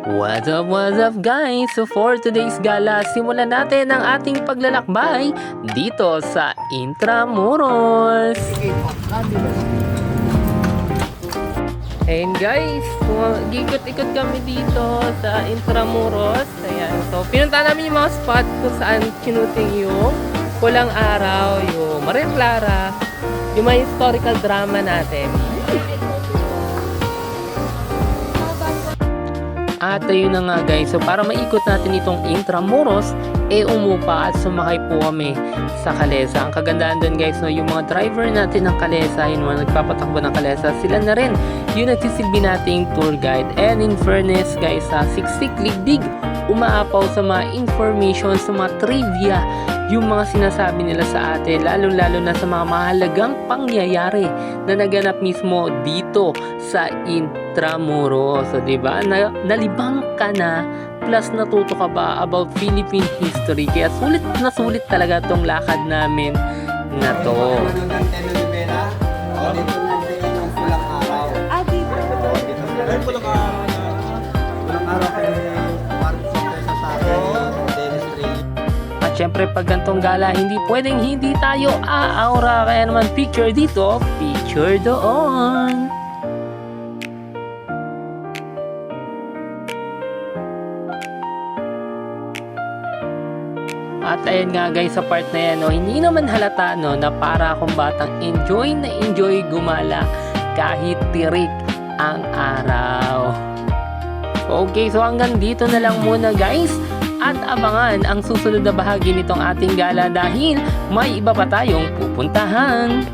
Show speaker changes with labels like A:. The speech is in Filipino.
A: What's up guys? So for today's gala, simulan natin ang ating paglalakbay dito sa Intramuros. And guys, gikot-ikot kami dito sa Intramuros. Ayan. So pinunta namin yung mga spot kung saan kinuting yung Pulang Araw, yung Maria Clara, yung mga historical drama natin. At ayun na nga guys, so para maikot natin itong Intramuros, umupa at sumakay po kami sa Kalesa. Ang kagandaan doon guys, no, yung mga driver natin ng Kalesa, yung mga nagpapatakbo ng Kalesa, sila na rin yung nagsisilbi nating tour guide. And in fairness guys, sa Siksik Ligdig, umaapaw sa mga information, sa mga trivia, yung mga sinasabi nila sa atin, lalo na sa mga mahalagang pangyayari na naganap mismo dito sa Intramuros. So, diba? Nalibang ka na, plus natuto ka ba about Philippine history. Kaya sulit na sulit talaga tong lakad namin na to.
B: Pulang araw kay Marcos sa Dennis Ray.
A: At syempre pag gantong gala, hindi pwedeng hindi tayo aaura. Kaya naman picture dito, picture doon. At ayun nga guys, sa part na yan, no, hindi naman halata no, na para akong batang enjoy na enjoy gumala kahit tirik ang araw. Okay, so hanggang dito na lang muna guys. At abangan ang susunod na bahagi nitong ating gala dahil may iba pa tayong pupuntahan.